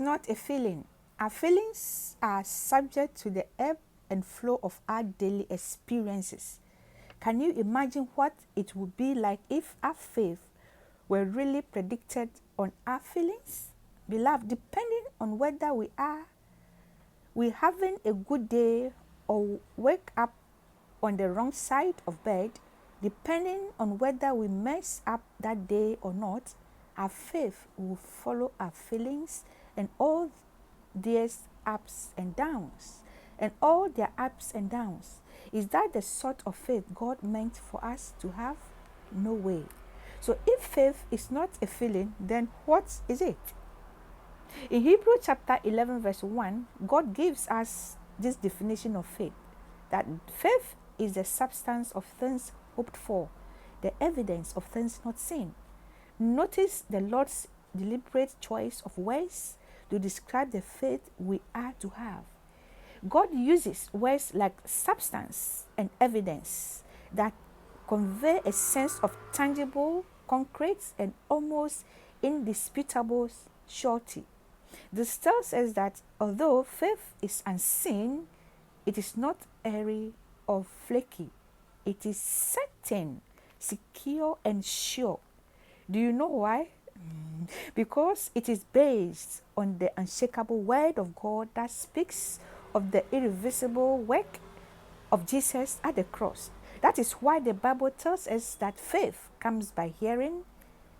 not a feeling. Our feelings are subject to the ebb and flow of our daily experiences. Can you imagine what it would be like if our faith were really predicted on our feelings? Beloved, depending on whether we having a good day or wake up on the wrong side of bed, depending on whether we mess up that day or not, our faith will follow our feelings and all their ups and downs. And all their ups and downs. Is that the sort of faith God meant for us to have? No way. So if faith is not a feeling, then what is it? In Hebrews chapter 11 verse 1, God gives us this definition of faith, that faith is the substance of things hoped for, the evidence of things not seen. Notice the Lord's deliberate choice of words to describe the faith we are to have. God uses words like substance and evidence that convey a sense of tangible, concrete, and almost indisputable surety. This tells us that although faith is unseen, it is not airy or flaky. It is certain, secure, and sure. Do you know why? Because it is based on the unshakable word of God that speaks of the irreversible work of Jesus at the cross. That is why the Bible tells us that faith comes by hearing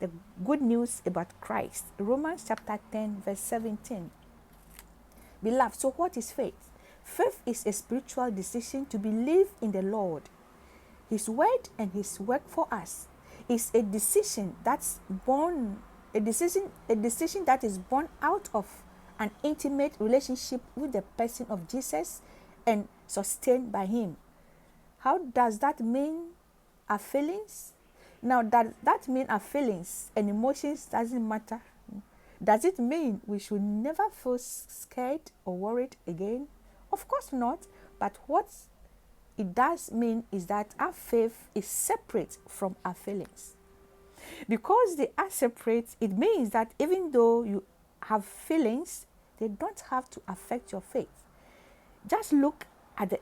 the good news about Christ. Romans chapter 10 verse 17. Beloved, so what is faith? Faith is a spiritual decision to believe in the Lord. His word and his work for us is a decision that's born, a decision that is born out of an intimate relationship with the person of Jesus and sustained by him. How does that mean our feelings? Now, does that mean our feelings and emotions doesn't matter? Does it mean we should never feel scared or worried again? Of course not. But what it does mean is that our faith is separate from our feelings. Because they are separate, it means that even though you have feelings, they don't have to affect your faith. Just look at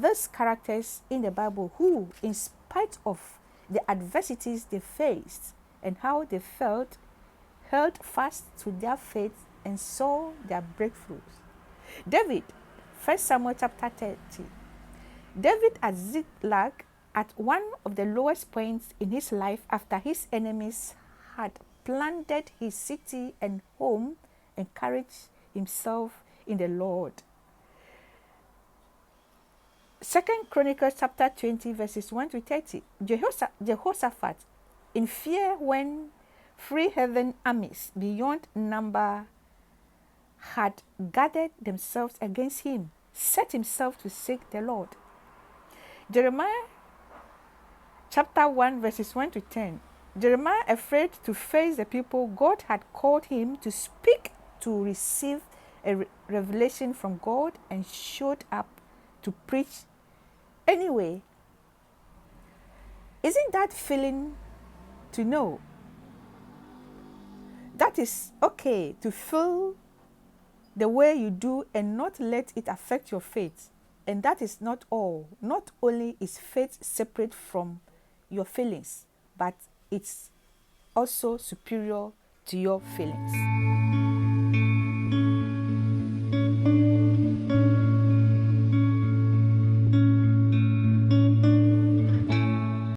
those characters in the Bible who, in spite of the adversities they faced and how they felt, held fast to their faith and saw their breakthroughs. David, 1 Samuel chapter 30. David at Ziklag, at one of the lowest points in his life after his enemies had plundered his city and home, encouraged himself in the Lord. 2 Chronicles chapter 20 verses 1 to 30. Jehoshaphat, in fear when 3 heathen armies beyond number had gathered themselves against him, set himself to seek the Lord. Jeremiah chapter 1 verses 1 to 10. Jeremiah, afraid to face the people God had called him to speak, to receive a revelation from God, and showed up to preach anyway. Isn't that feeling to know that is okay to feel the way you do and not let it affect your faith? And that is not all. Not only is faith separate from your feelings, but it's also superior to your feelings.